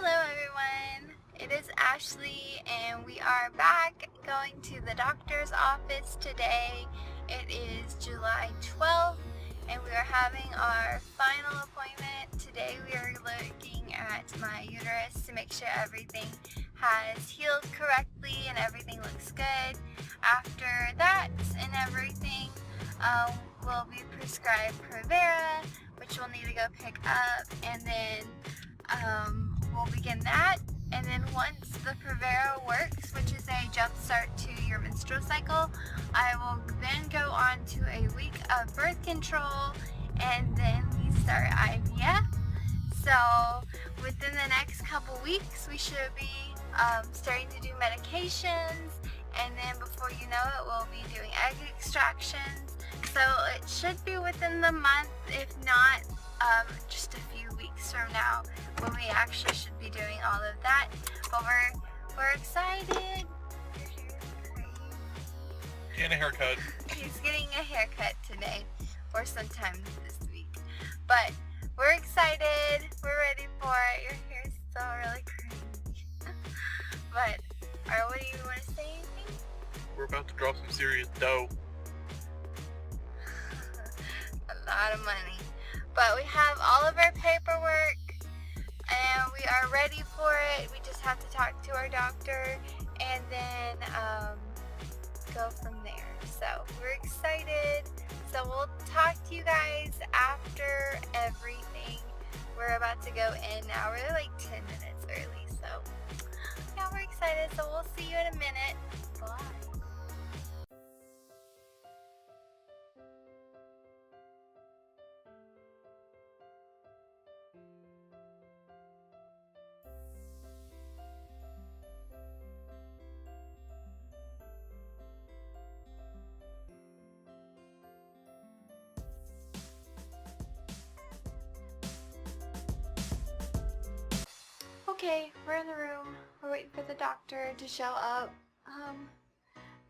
Hello everyone, it is Ashley and we are back going to the doctor's office today. It is July 12th and we are having our final appointment. Today we are looking at my uterus to make sure everything has healed correctly and everything looks good. After that and everything, we'll be prescribed provera, which we'll need to go pick up, and then we'll begin that. And then once the provera works, which is a jump start to your menstrual cycle, I will then go on to a week of birth control, and then we start IVF. So within the next couple weeks, we should be starting to do medications, and then before you know it, we'll be doing egg extractions. So it should be within the month, if not just a few weeks from now, when we actually should be doing all of that. But we're excited. Your hair is crazy. And a haircut. He's getting a haircut today, or sometime this week. But we're excited. We're ready for it. Your hair is still really crazy. But, what do you want to say? Anything? We're about to drop some serious dough. A lot of money. But we have all of our paperwork and we are ready for it. We just have to talk to our doctor and then go from there. So we're excited. So we'll talk to you guys after everything. We're about to go in now. We're like 10 minutes early. So yeah, we're excited. So we'll see you in a minute. Bye. Okay, we're in the room. We're waiting for the doctor to show up.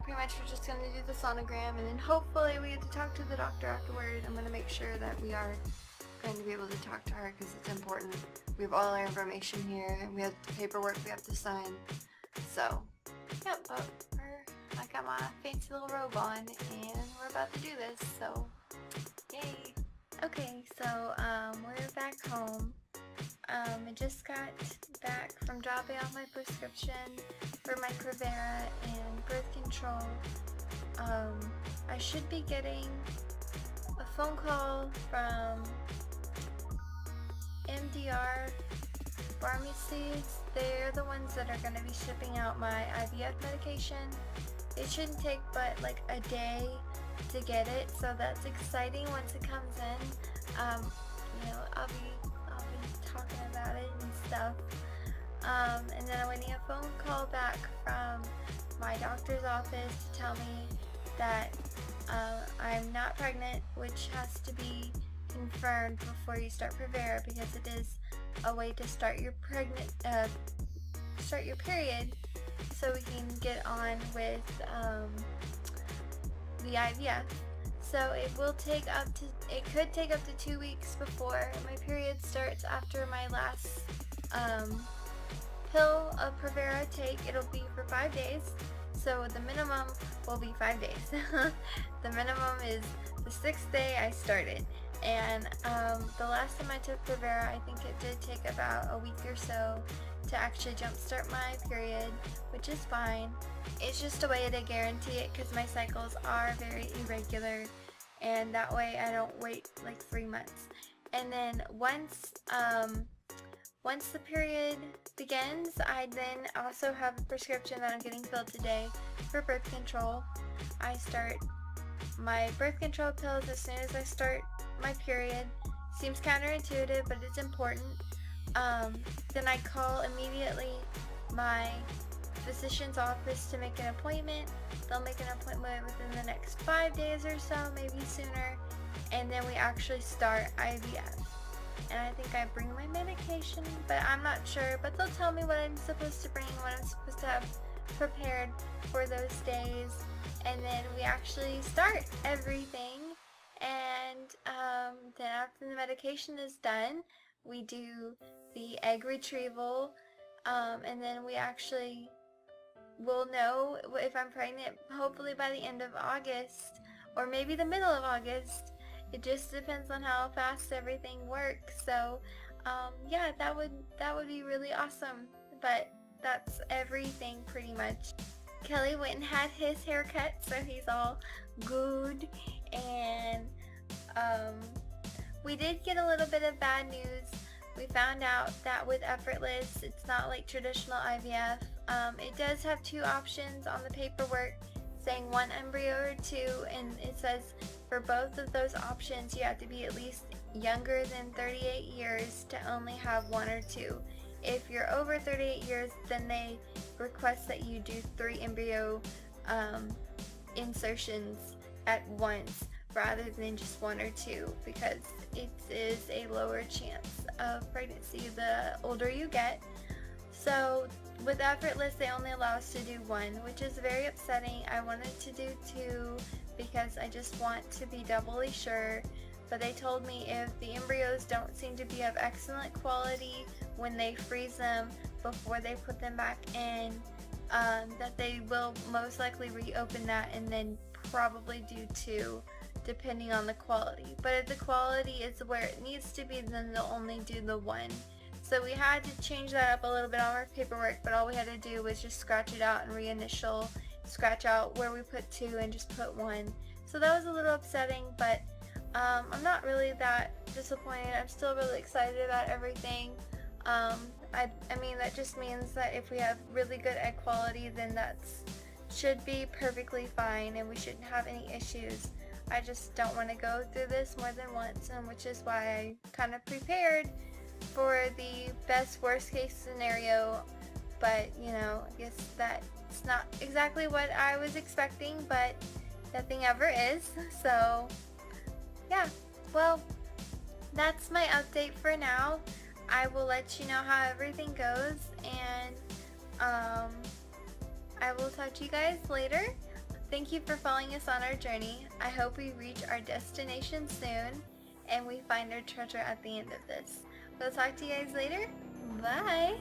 Pretty much we're just going to do the sonogram, and then hopefully we get to talk to the doctor afterward. I'm going to make sure that we are going to be able to talk to her because it's important. We have all our information here, and we have the paperwork we have to sign. So, yep, but I got my fancy little robe on, and we're about to do this, so yay. Okay, so we're back home. I just got back from dropping off my prescription for my provera and birth control. I should be getting a phone call from MDR pharmacies. They're the ones that are going to be shipping out my IVF medication. It shouldn't take but like a day to get it, so that's exciting once it comes in. I'll be talking about it and stuff. And then I'm getting a phone call back from my doctor's office to tell me that I'm not pregnant, which has to be confirmed before you start provera, because it is a way to start your period, so we can get on with the IVF. So it could take up to 2 weeks before my period starts. After my last pill of provera I take, it'll be for 5 days. So the minimum will be 5 days. The minimum is the 6th day I started. And the last time I took provera, I think it did take about a week or so to actually jumpstart my period, which is fine. It's just a way to guarantee it, because my cycles are very irregular, and that way I don't wait like 3 months. And then once the period begins, I then also have a prescription that I'm getting filled today for birth control. I start my birth control pills as soon as I start my period. Seems counterintuitive, but it's important. Then I call immediately my physician's office to make an appointment. They'll make an appointment within the next 5 days or so, maybe sooner, and then we actually start IVF. And I think I bring my medication, but I'm not sure, but they'll tell me what I'm supposed to bring, what I'm supposed to have prepared for those days, and then we actually start everything. And then after the medication is done, we do the egg retrieval, And then we actually will know if I'm pregnant hopefully by the end of August or maybe the middle of August. It just depends on how fast everything works. So yeah, that would be really awesome. But that's everything pretty much. Kelly went and had his haircut, so he's all good. And um, we did get a little bit of bad news. We found out that with Effortless, it's not like traditional IVF. It does have two options on the paperwork, saying one embryo or two, and it says for both of those options you have to be at least younger than 38 years to only have one or two. If you're over 38 years, then they request that you do 3 embryo insertions at once rather than just 1 or 2, because it is a lower chance of pregnancy the older you get. So with Effortless, they only allow us to do 1, which is very upsetting. I wanted to do 2 because I just want to be doubly sure. But they told me if the embryos don't seem to be of excellent quality when they freeze them before they put them back in, that they will most likely reopen that and then probably do 2 depending on the quality. But if the quality is where it needs to be, then they'll only do the 1. So we had to change that up a little bit on our paperwork, but all we had to do was just scratch it out and reinitial, scratch out where we put 2 and just put 1. So that was a little upsetting, but I'm not really that disappointed. I'm still really excited about everything. I mean, that just means that if we have really good egg quality, then that should be perfectly fine and we shouldn't have any issues. I just don't want to go through this more than once, and which is why I kind of prepared for the best worst case scenario. But you know, I guess that's not exactly what I was expecting, but nothing ever is. So yeah, well, that's my update for now. I will let you know how everything goes, and I will talk to you guys later. Thank you for following us on our journey. I hope we reach our destination soon and we find our treasure at the end of this. We'll talk to you guys later. Bye!